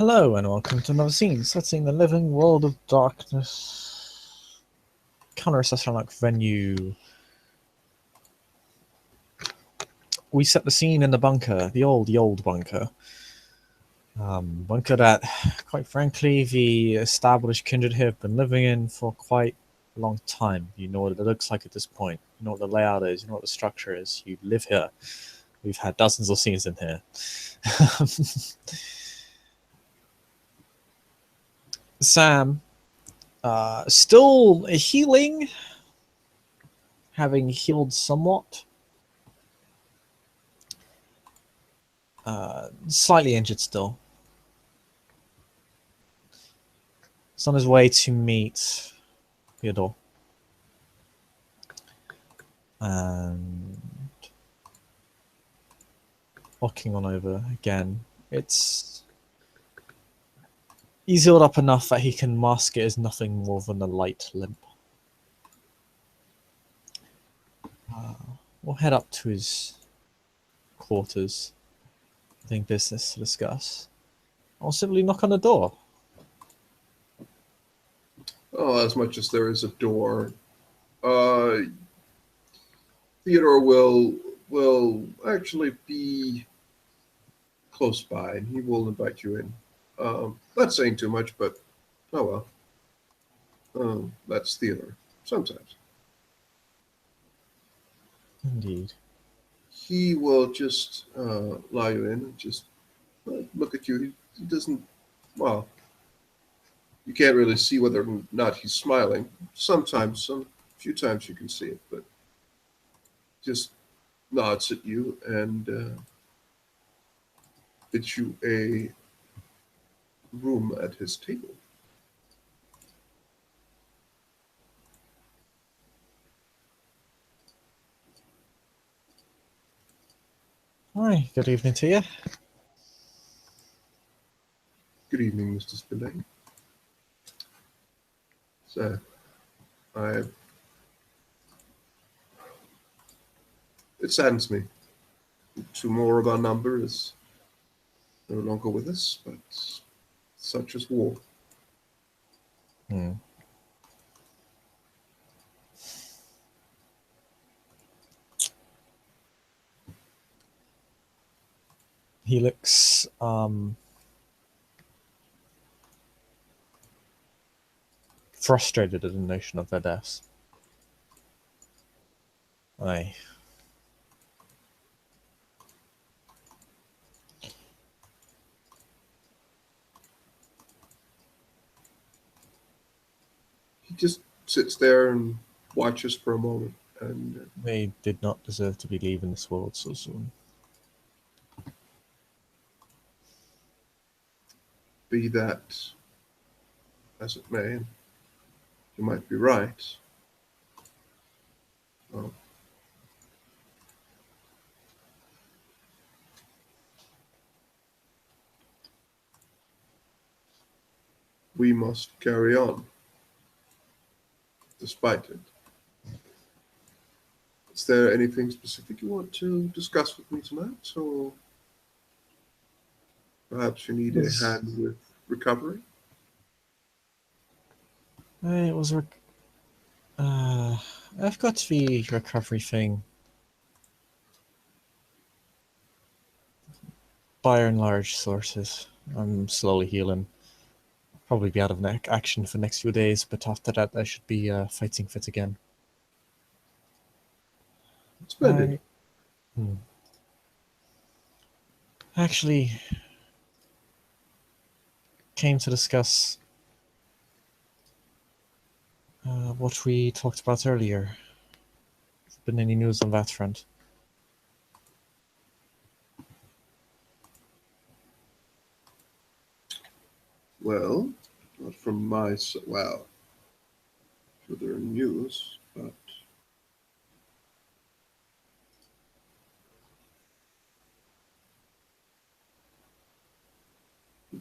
Hello and welcome to another scene, setting the living world of darkness. Counter-assassin-like venue. We set the scene in the bunker, the old bunker. Bunker that, quite frankly, the established kindred here have been living in for quite a long time. You know what it looks like at this point. You know what the layout is. You know what the structure is. You live here. We've had dozens of scenes in here. Sam, still healing, having healed somewhat. Slightly injured still. He's on his way to meet Theodore. And walking on over again. He's healed up enough that he can mask it as nothing more than a light limp. We'll head up to his quarters. I think business to discuss. I'll simply knock on the door. Oh, as much as there is a door, uh, Theodore will actually be close by, and he will invite you in. Not saying too much, but oh well. That's Theodore. Sometimes Indeed. he will just allow you in and just look at you. He doesn't. Well, you can't really see whether or not he's smiling. Sometimes, some few times you can see it, but just nods at you and bids you a room at his table. Hi, good evening to you. Good evening, Mr. Spillane. So, I it saddens me. Two more of our number is no longer with us, but such is war. Hmm. He looks frustrated at the notion of their deaths. Aye. He just sits there and watches for a moment, and They did not deserve to be leaving this world so soon. be that as it may, you might be right. Well, we must carry on, despite it. Is there anything specific you want to discuss with me tonight, or perhaps you need a Was hand with recovery? it was I've got the recovery thing by and large sources. I'm slowly healing. Probably be out of action for the next few days, but after that I should be fighting fit again. Splendid. I hmm. Actually came to discuss what we talked about earlier. Been any news on that front? Well, not from my well, further news, but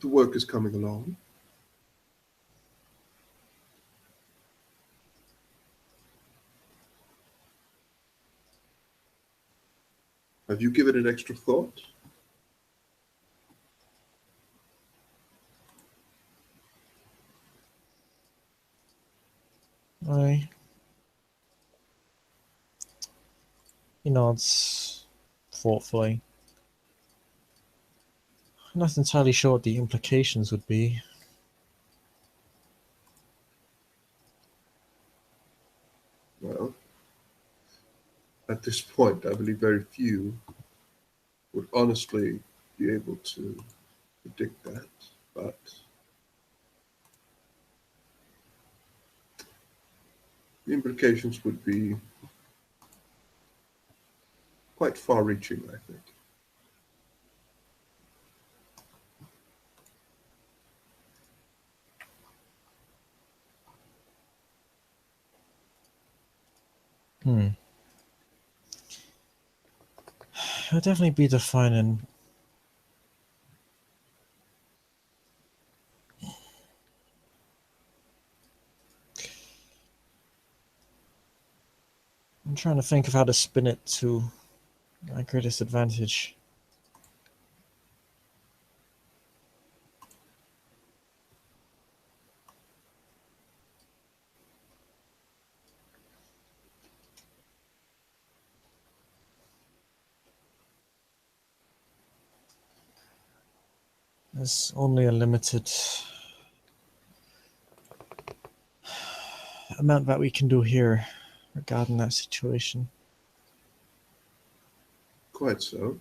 the work is coming along. Have you given it extra thought? I, he nods thoughtfully. I'm not entirely sure what the implications would be. Well, at this point, I believe very few would honestly be able to predict that. But the implications would be quite far reaching, I think. Hmm. It would definitely be defining. I'm trying to think of how to spin it to my greatest advantage. There's only a limited amount that we can do here regarding that situation. Quite so.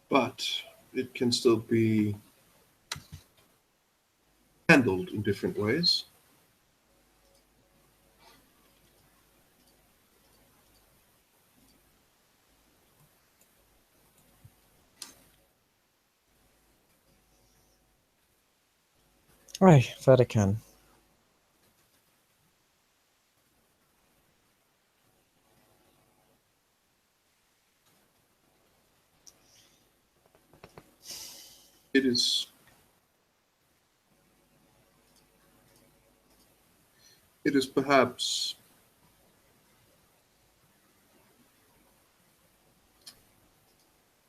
But it can still be handled in different ways. Aye, that I can. It is it is perhaps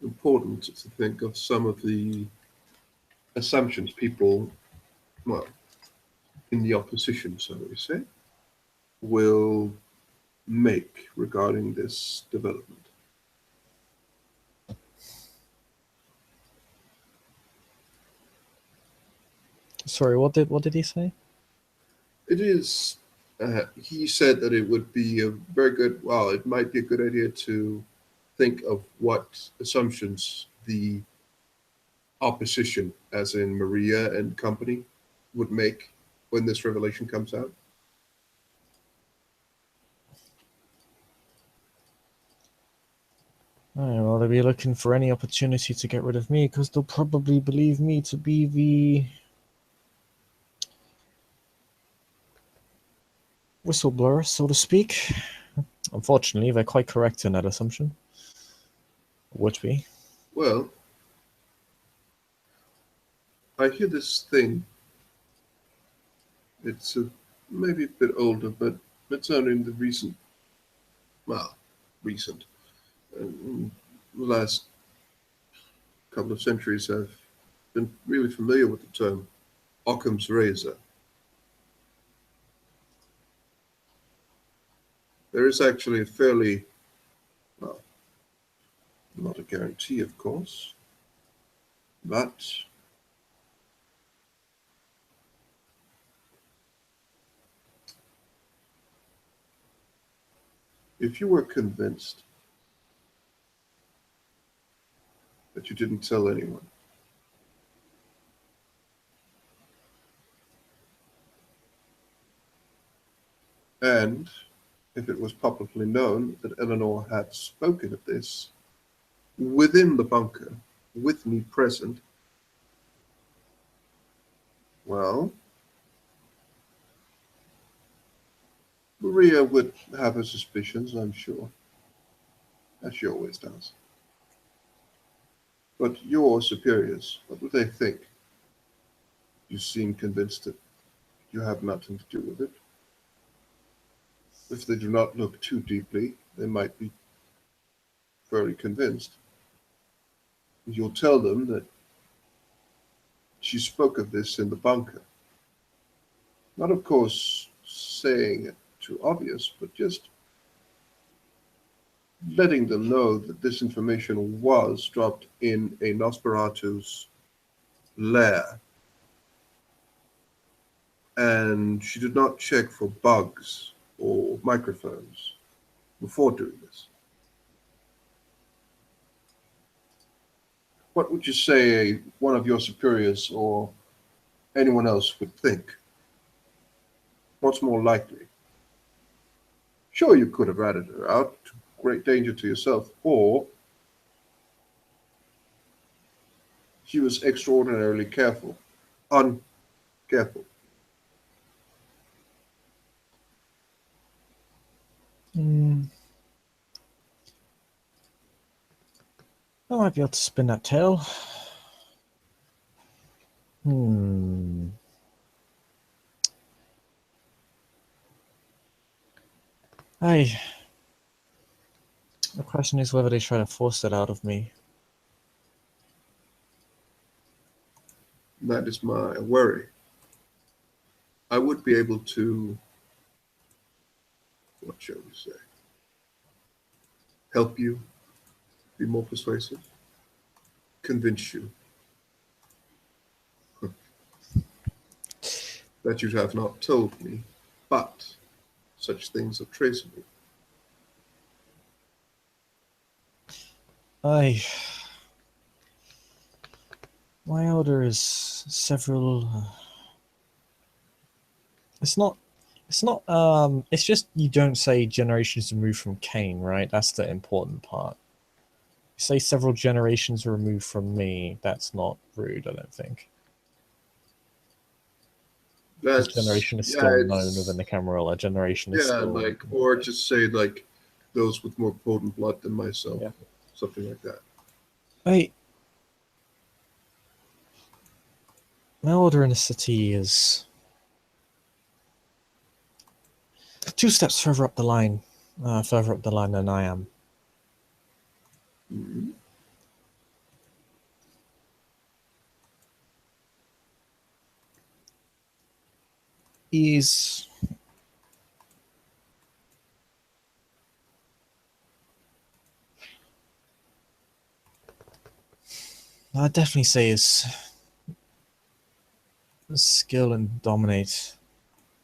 important to think of some of the assumptions people, well, in the opposition, so we say, will make regarding this development. Sorry, what did he say? It is, he said that it would be a very good, well, it might be a good idea to think of what assumptions the opposition, as in Maria and company, would make when this revelation comes out. Aye, well, they'll be looking for any opportunity to get rid of me because they'll probably believe me to be the whistleblower, so to speak. Unfortunately, they're quite correct in that assumption. Would be. Well, I hear this thing. It's maybe a bit older, but it's only in the recent, well, recent, the last couple of centuries have been really familiar with the term Occam's razor. There is actually a fairly, well, not a guarantee, of course, but if you were convinced that you didn't tell anyone, and if it was publicly known that Eleanor had spoken of this within the bunker, with me present, well, Maria would have her suspicions, I'm sure, as she always does. But your superiors, what would they think? You seem convinced that you have nothing to do with it. If they do not look too deeply, they might be fairly convinced, you'll tell them that she spoke of this in the bunker. Not, of course, saying it too obvious, but just letting them know that this information was dropped in a Nosferatu's lair, and she did not check for bugs or microphones before doing this. What would you say one of your superiors or anyone else would think? What's more likely? Sure, you could have ratted her out to great danger to yourself, or she was extraordinarily careful, uncareful. Hmm. I might be able to spin that tail. Hmm. Hey, the question is whether they try to force that out of me. That is my worry. I would be able to, what shall we say, help you be more persuasive, convince you that you have not told me, but such things are traceable. I. My order is several. It's not. It's not. It's just you don't say generations removed from Cain, right? That's the important part. You say several generations removed from me. That's not rude, I don't think. Because That's, generation is yeah, still known within it's, the Camarilla. Generation is yeah, still. like, or just say, like, those with more potent blood than myself, Yeah. something like that. Hey, my order in the city is two steps further up the line. Further up the line than I am. Mhm. He's. I'd definitely say his skill and dominate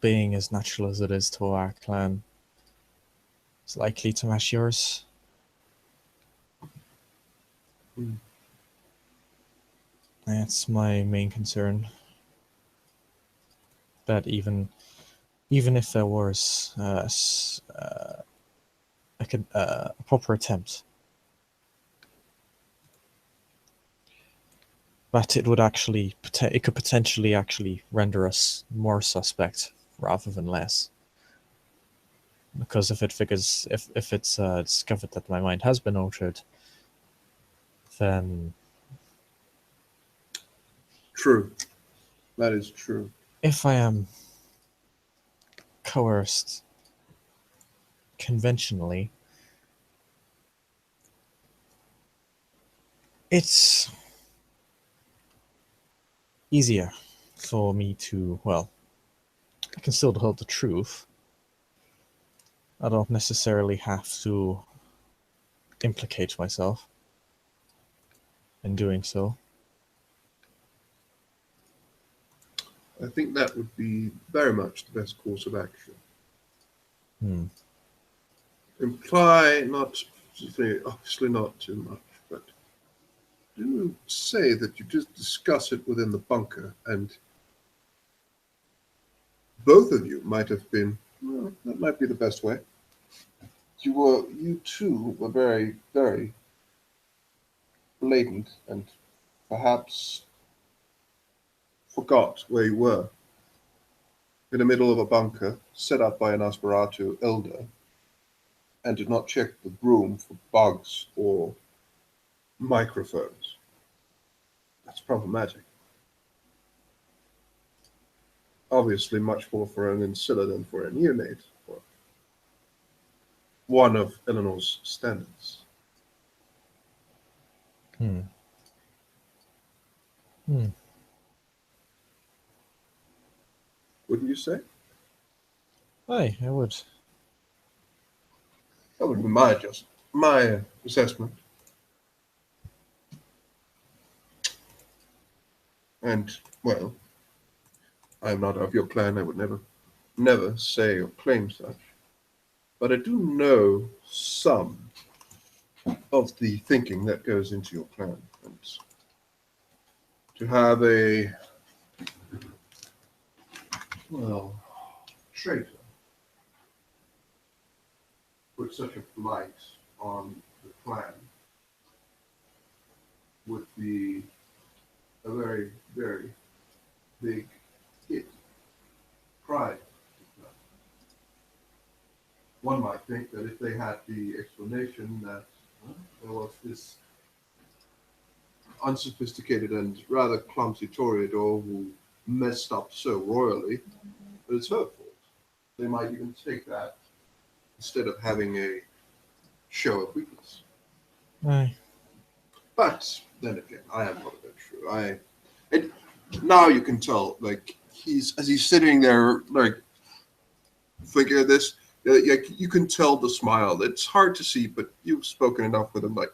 being as natural as it is to our clan. It's likely to match yours. Mm. That's my main concern. But even if there was a proper attempt, but it could potentially actually render us more suspect rather than less. Because if it's discovered that my mind has been altered, then True. That is true. if I am coerced conventionally, it's easier for me to, well, I can still hold the truth. I don't necessarily have to implicate myself in doing so. I think that would be very much the best course of action. Hmm. Imply not, obviously not too much, but do say that you just discuss it within the bunker, and both of you might have been, well, that might be the best way. You two were very, very blatant and perhaps forgot where you were in the middle of a bunker set up by an Nosferatu elder and did not check the room for bugs or microphones. That's problematic. Obviously, much more for an Ancilla than for a neonate, or one of Eleanor's standards. Hmm. Hmm. Wouldn't you say? Aye, I would. That would be my assessment. And well, I'm not of your clan. I would never say or claim such. But I do know some of the thinking that goes into your clan. And to have a, well, traitor put such a blight on the clan would be a very, very big hit. Pride. One might think that if they had the explanation that there was this unsophisticated and rather clumsy Toreador who messed up so royally that it's her fault, they might even take that instead of having a show of weakness. Aye. But then again, I am not that true. And now you can tell, like he's sitting there, like thinking of this. You can tell the smile. It's hard to see, but you've spoken enough with him. Like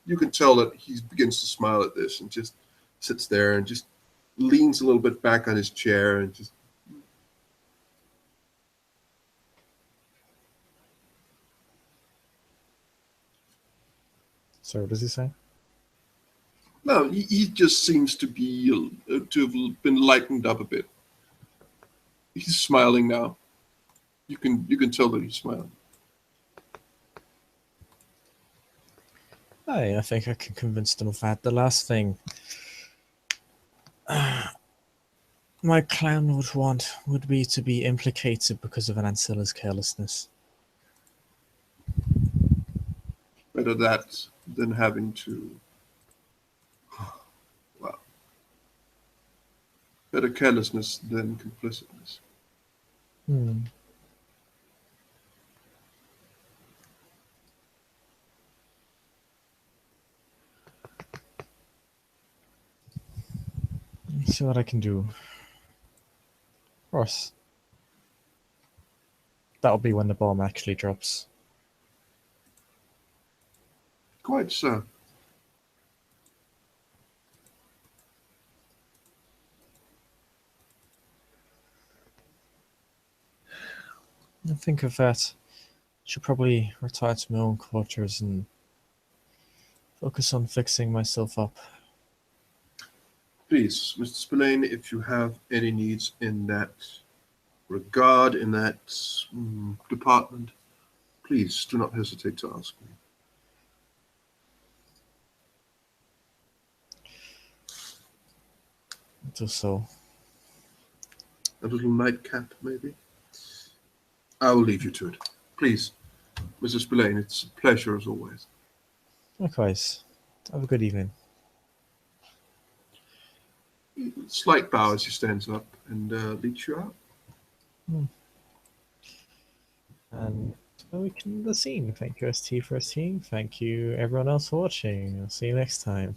you can tell that he begins to smile at this and just sits there and just leans a little bit back on his chair and just So what does he say? no. He just seems to have been lightened up a bit. He's smiling now. You can tell that he's smiling. Aye, I think I can convince them of that. The last thing my clan would want would be to be implicated because of an Ancilla's carelessness. Better that than having to, well, better carelessness than complicitness. Hmm. See what I can do. Of course. That'll be when the bomb actually drops. Quite so. I think of that. Should probably retire to my own quarters and focus on fixing myself up. Please, Mr. Spillane, if you have any needs in that regard, in that department, please do not hesitate to ask me. Just so. A little nightcap, maybe? I will leave you to it. Please, Mr. Spillane, it's a pleasure as always. Likewise. Have a good evening. Slight bow as he stands up and leads you out. Hmm. And we can end the scene. Thank you, ST, for ST. Thank you, everyone else, for watching. I'll see you next time.